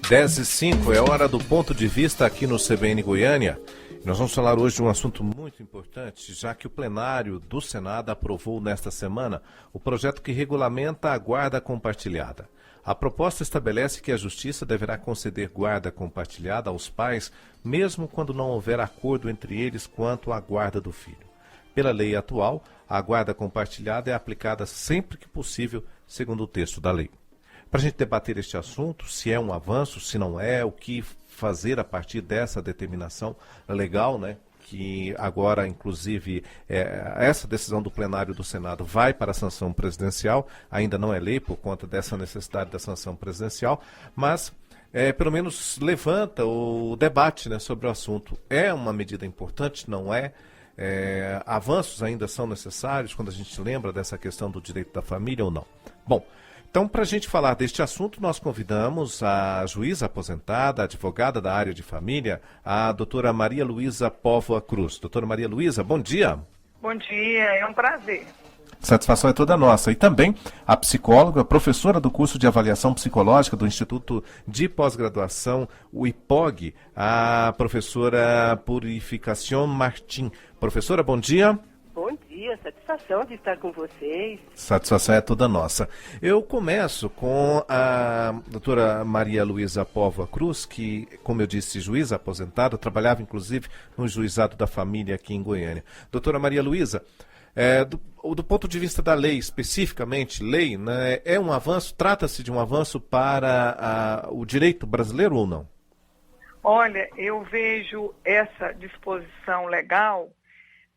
10h05, é hora do ponto de vista aqui no CBN Goiânia. Nós vamos falar hoje de um assunto muito importante, já que o plenário do Senado aprovou nesta semana o projeto que regulamenta a guarda compartilhada. A proposta estabelece que a Justiça deverá conceder guarda compartilhada aos pais, mesmo quando não houver acordo entre eles quanto à guarda do filho. Pela lei atual, a guarda compartilhada é aplicada sempre que possível, segundo o texto da lei. Para a gente debater este assunto, se é um avanço, se não é, o que fazer a partir dessa determinação legal, né? Que agora, inclusive, essa decisão do plenário do Senado vai para a sanção presidencial, ainda não é lei por conta dessa necessidade da sanção presidencial, mas pelo menos levanta o debate, né, sobre o assunto. É uma medida importante, não é? Avanços ainda são necessários quando a gente lembra dessa questão do direito da família ou não? Bom, então, para a gente falar deste assunto, nós convidamos a juíza aposentada, advogada da área de família, a doutora Maria Luísa Póvoa Cruz. Doutora Maria Luísa, bom dia. Bom dia, é um prazer. Satisfação é toda nossa. E também a psicóloga, professora do curso de avaliação psicológica do Instituto de Pós-Graduação, o IPOG, a professora Purificación Martim. Professora, bom dia. Bom dia, satisfação de estar com vocês. Satisfação é toda nossa. Eu começo com a doutora Maria Luísa Póvoa Cruz, que, como eu disse, juíza aposentada, trabalhava inclusive no Juizado da Família aqui em Goiânia. Doutora Maria Luísa, do ponto de vista da lei, especificamente, lei, né, é um avanço, trata-se de um avanço para o direito brasileiro ou não? Olha, eu vejo essa disposição legal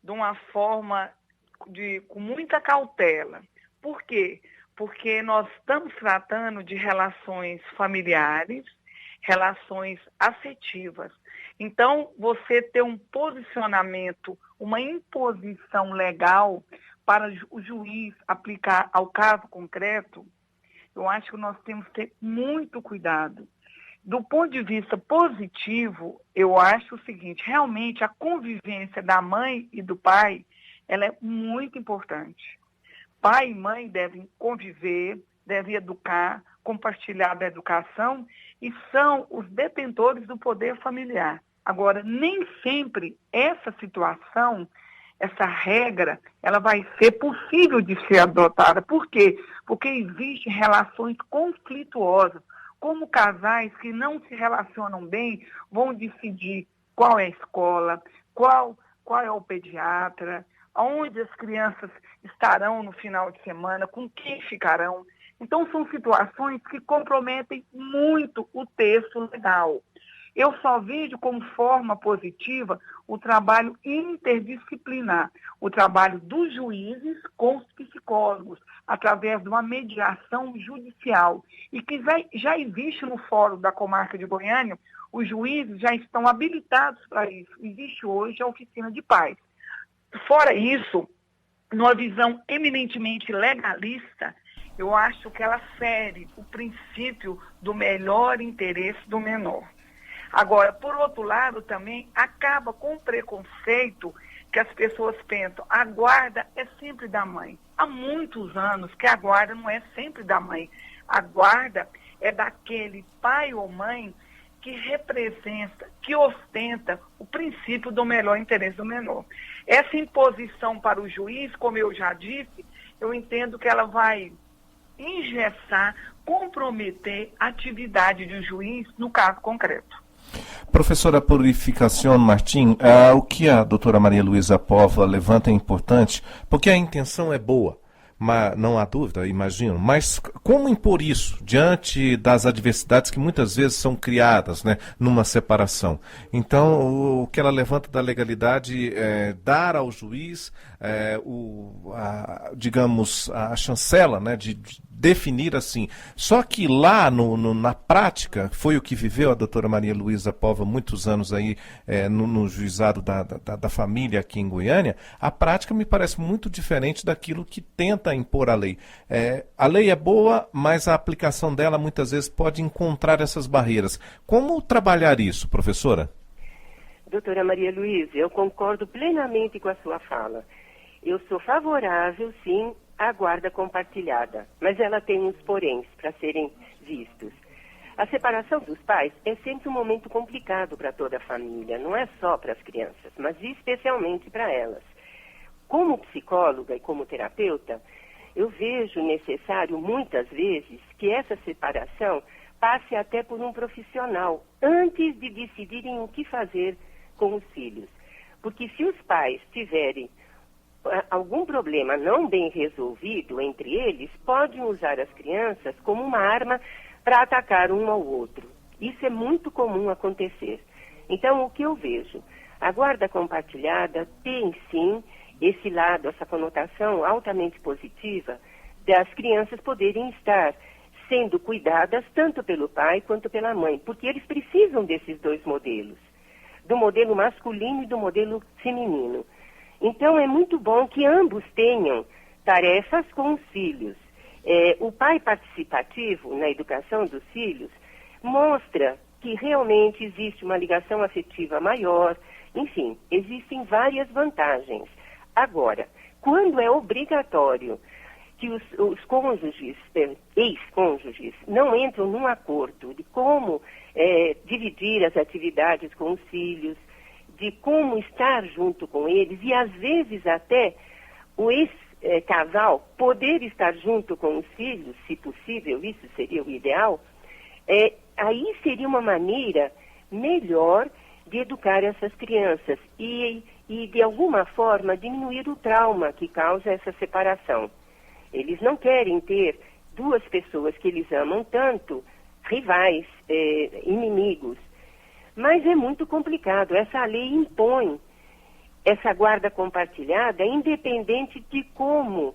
de uma forma com muita cautela. Por quê? Porque nós estamos tratando de relações familiares, relações afetivas. Então, você ter um posicionamento, uma imposição legal para o juiz aplicar ao caso concreto, eu acho que nós temos que ter muito cuidado. Do ponto de vista positivo, eu acho o seguinte: realmente a convivência da mãe e do pai, ela é muito importante. Pai e mãe devem conviver, devem educar, compartilhar da educação e são os detentores do poder familiar. Agora, nem sempre essa situação, essa regra, ela vai ser possível de ser adotada. Por quê? Porque existem relações conflituosas. Como casais que não se relacionam bem vão decidir qual é a escola, qual é o pediatra, aonde as crianças estarão no final de semana, com quem ficarão. Então, são situações que comprometem muito o texto legal. Eu só vejo como forma positiva o trabalho interdisciplinar, o trabalho dos juízes com os psicólogos, através de uma mediação judicial. E que já existe no Fórum da Comarca de Goiânia, os juízes já estão habilitados para isso. Existe hoje a oficina de paz. Fora isso, numa visão eminentemente legalista, eu acho que ela fere o princípio do melhor interesse do menor. Agora, por outro lado, também acaba com o preconceito que as pessoas pensam: a guarda é sempre da mãe. Há muitos anos que a guarda não é sempre da mãe. A guarda é daquele pai ou mãe que representa, que ostenta o princípio do melhor interesse do menor. Essa imposição para o juiz, como eu já disse, eu entendo que ela vai engessar, comprometer a atividade de um juiz no caso concreto. Professora Purificación Martim, o que a doutora Maria Luísa Póvoa levanta é importante, porque a intenção é boa, mas não há dúvida, imagino. Mas como impor isso diante das adversidades que muitas vezes são criadas, né, numa separação? Então, o que ela levanta da legalidade é dar ao juiz, digamos, a chancela, né, de definir assim. Só que lá na prática, foi o que viveu a doutora Maria Luísa Póvoa muitos anos aí no juizado da família aqui em Goiânia, a prática me parece muito diferente daquilo que tenta impor a lei. A lei é boa, mas a aplicação dela muitas vezes pode encontrar essas barreiras. Como trabalhar isso, professora? Doutora Maria Luísa, eu concordo plenamente com a sua fala. Eu sou favorável, sim, à guarda compartilhada, mas ela tem uns poréns para serem vistos. A separação dos pais é sempre um momento complicado para toda a família, não é só para as crianças, mas especialmente para elas. Como psicóloga e como terapeuta, eu vejo necessário, muitas vezes, que essa separação passe até por um profissional, antes de decidirem o que fazer com os filhos. Porque se os pais tiverem algum problema não bem resolvido entre eles, podem usar as crianças como uma arma para atacar um ao outro. Isso é muito comum acontecer. Então, o que eu vejo? A guarda compartilhada tem, sim, esse lado, essa conotação altamente positiva das crianças poderem estar sendo cuidadas tanto pelo pai quanto pela mãe, porque eles precisam desses dois modelos, do modelo masculino e do modelo feminino. Então, é muito bom que ambos tenham tarefas com os filhos. O pai participativo na educação dos filhos mostra que realmente existe uma ligação afetiva maior. Enfim, existem várias vantagens. Agora, quando é obrigatório que os cônjuges, ex-cônjuges, não entram num acordo de como dividir as atividades com os filhos, de como estar junto com eles, e às vezes até o ex-casal poder estar junto com os filhos, se possível, isso seria o ideal, aí seria uma maneira melhor de educar essas crianças e de alguma forma diminuir o trauma que causa essa separação. Eles não querem ter duas pessoas que eles amam tanto, rivais, inimigos. Mas é muito complicado. Essa lei impõe essa guarda compartilhada, independente de como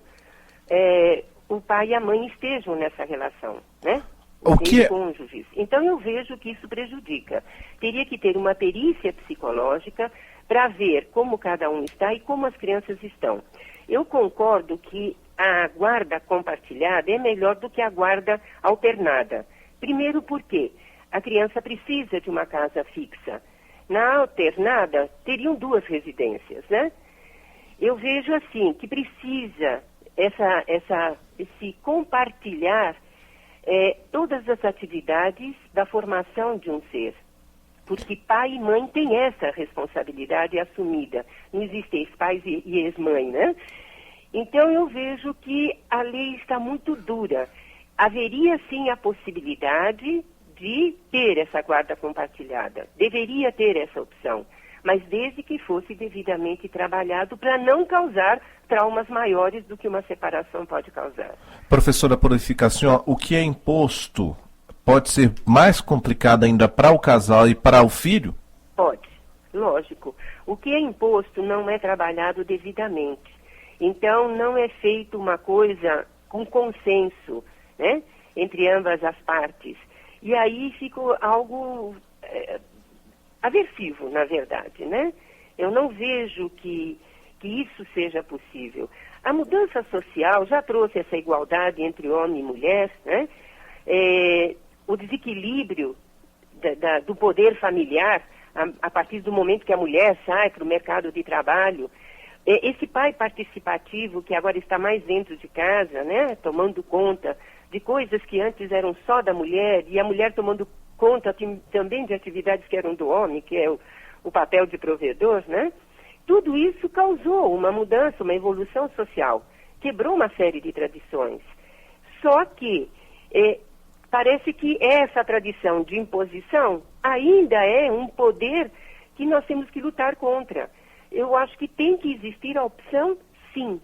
o pai e a mãe estejam nessa relação, né? Os cônjuges. Então eu vejo que isso prejudica. Teria que ter uma perícia psicológica para ver como cada um está e como as crianças estão. Eu concordo que a guarda compartilhada é melhor do que a guarda alternada. Primeiro porque a criança precisa de uma casa fixa. Na alternada, teriam duas residências, né? Eu vejo assim, que precisa esse compartilhar todas as atividades da formação de um ser. Porque pai e mãe têm essa responsabilidade assumida. Não existe ex-pais e ex-mãe, né? Então eu vejo que a lei está muito dura. Haveria sim a possibilidade de ter essa guarda compartilhada. Deveria ter essa opção, mas desde que fosse devidamente trabalhado para não causar traumas maiores do que uma separação pode causar. Professora Purificação, o que é imposto pode ser mais complicado ainda para o casal e para o filho? Pode, lógico. O que é imposto não é trabalhado devidamente. Então não é feito uma coisa com consenso, né, entre ambas as partes. E aí fica algo aversivo, na verdade, né? Eu não vejo que isso seja possível. A mudança social já trouxe essa igualdade entre homem e mulher, né? O desequilíbrio do poder familiar, a partir do momento que a mulher sai para o mercado de trabalho, esse pai participativo que agora está mais dentro de casa, né? Tomando conta de coisas que antes eram só da mulher, e a mulher tomando conta também de atividades que eram do homem, que é o papel de provedor, né? Tudo isso causou uma mudança, uma evolução social, quebrou uma série de tradições. Só que parece que essa tradição de imposição ainda é um poder que nós temos que lutar contra. Eu acho que tem que existir a opção, sim,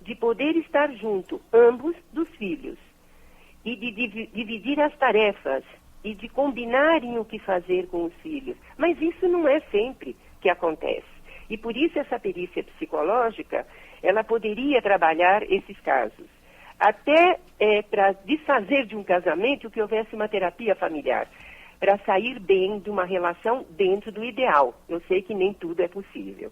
de poder estar junto, ambos, dos filhos, e de dividir as tarefas e de combinarem o que fazer com os filhos. Mas isso não é sempre que acontece. E por isso essa perícia psicológica, ela poderia trabalhar esses casos. Até para desfazer de um casamento que houvesse uma terapia familiar, para sair bem de uma relação dentro do ideal. Eu sei que nem tudo é possível.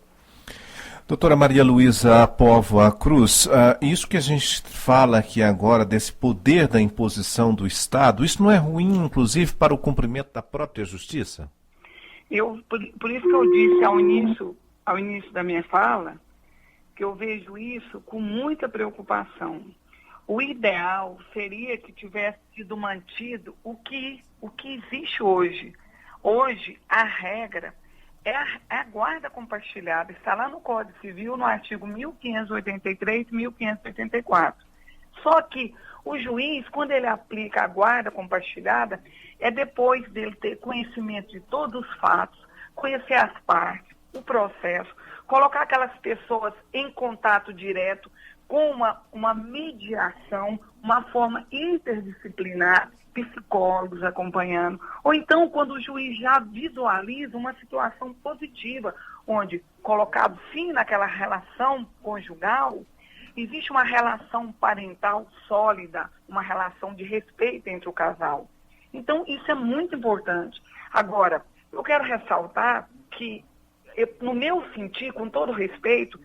Doutora Maria Luísa Póvoa Cruz, isso que a gente fala aqui agora, desse poder da imposição do Estado, isso não é ruim, inclusive, para o cumprimento da própria justiça? Por isso que eu disse ao início da minha fala, que eu vejo isso com muita preocupação. o ideal seria que tivesse sido mantido o que existe hoje. Hoje, a regra é a guarda compartilhada. Está lá no Código Civil, no artigo 1583 e 1584. Só que o juiz, quando ele aplica a guarda compartilhada, é depois dele ter conhecimento de todos os fatos, conhecer as partes, o processo, colocar aquelas pessoas em contato direto com uma mediação, uma forma interdisciplinar, psicólogos acompanhando, ou então quando o juiz já visualiza uma situação positiva, onde, colocado fim naquela relação conjugal, existe uma relação parental sólida, uma relação de respeito entre o casal. Então, isso é muito importante. Agora, eu quero ressaltar que, no meu sentir, com todo respeito,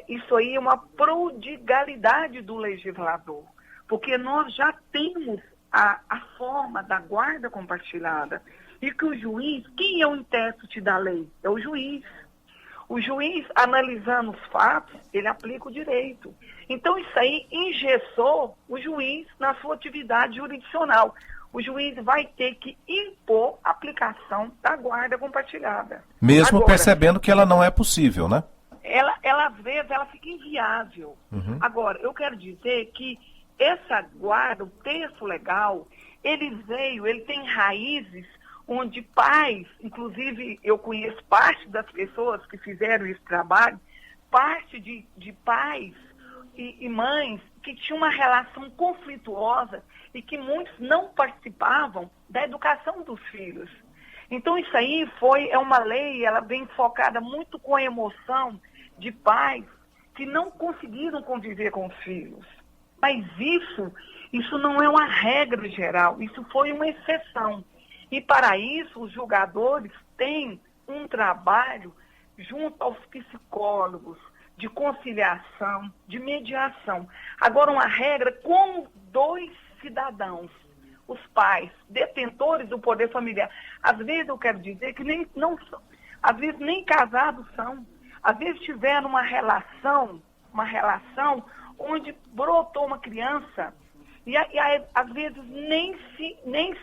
isso aí é uma prodigalidade do legislador, porque nós já temos a forma da guarda compartilhada e que o juiz, quem é o intérprete da lei? É o juiz. O juiz, analisando os fatos, ele aplica o direito. Então, isso aí engessou o juiz na sua atividade jurisdicional. O juiz vai ter que impor a aplicação da guarda compartilhada. Mesmo Agora, percebendo que ela não é possível, né? Ela às vezes, ela fica inviável. Uhum. Agora, eu quero dizer que essa guarda, o texto legal, ele tem raízes onde pais, inclusive eu conheço parte das pessoas que fizeram esse trabalho, parte de pais e mães que tinham uma relação conflituosa e que muitos não participavam da educação dos filhos. Então isso aí é uma lei, ela vem focada muito com a emoção de pais que não conseguiram conviver com os filhos. Mas isso não é uma regra geral, isso foi uma exceção. E para isso os julgadores têm um trabalho junto aos psicólogos, de conciliação, de mediação. Agora, uma regra com dois cidadãos, os pais, detentores do poder familiar. Às vezes eu quero dizer que às vezes nem casados são. Às vezes tiveram uma relação onde brotou uma criança e às vezes nem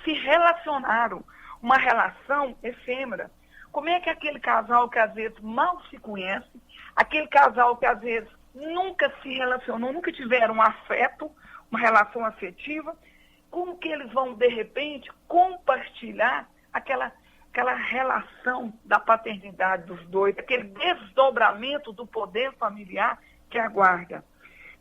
se relacionaram. Uma relação efêmera. Como é que aquele casal que às vezes mal se conhece, aquele casal que às vezes nunca se relacionou, nunca tiveram um afeto, uma relação afetiva, como que eles vão, de repente, compartilhar aquela relação da paternidade dos dois, aquele desdobramento do poder familiar que aguarda.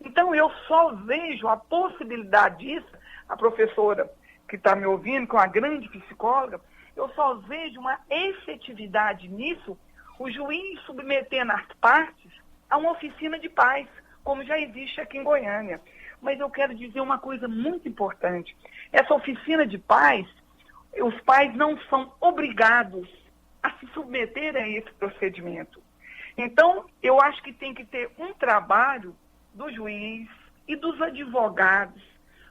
Então, eu só vejo a possibilidade disso, a professora que está me ouvindo, que é uma grande psicóloga, eu só vejo uma efetividade nisso, o juiz submetendo as partes a uma oficina de paz, como já existe aqui em Goiânia. Mas eu quero dizer uma coisa muito importante. Essa oficina de paz, os pais não são obrigados a se submeter a esse procedimento. Então, eu acho que tem que ter um trabalho do juiz e dos advogados,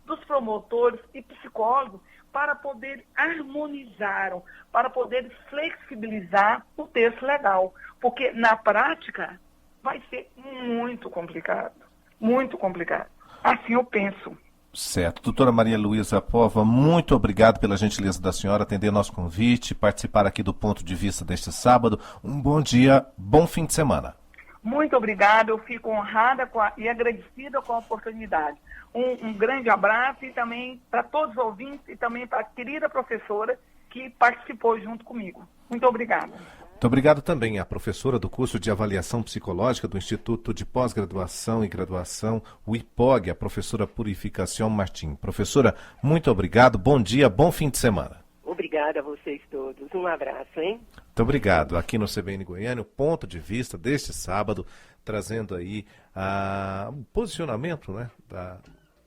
dos promotores e psicólogos para poder harmonizar, para poder flexibilizar o texto legal. Porque, na prática, vai ser muito complicado. Muito complicado. Assim eu penso. Certo. Doutora Maria Luísa Pova, muito obrigado pela gentileza da senhora atender nosso convite, participar aqui do Ponto de Vista deste sábado. Um bom dia, bom fim de semana. Muito obrigada, eu fico honrada e agradecida com a oportunidade. Um grande abraço e também para todos os ouvintes e também para a querida professora que participou junto comigo. Muito obrigada. Muito obrigado também à professora do curso de Avaliação Psicológica do Instituto de Pós-Graduação e Graduação, o IPOG, a professora Purificação Martim. Professora, muito obrigado, bom dia, bom fim de semana. Obrigada a vocês todos. Um abraço, hein? Muito obrigado. Aqui no CBN Goiânia, o ponto de vista deste sábado, trazendo aí o posicionamento, né, da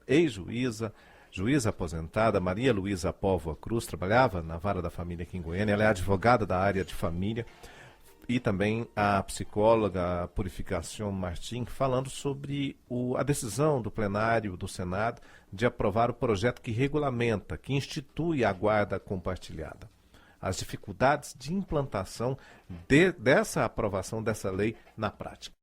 ex-juíza, juíza aposentada, Maria Luísa Póvoa Cruz, trabalhava na Vara da Família aqui em Goiânia, ela é advogada da área de família, e também a psicóloga Purificação Martim, falando sobre a decisão do plenário do Senado de aprovar o projeto que regulamenta, que institui a guarda compartilhada. As dificuldades de implantação dessa aprovação dessa lei na prática.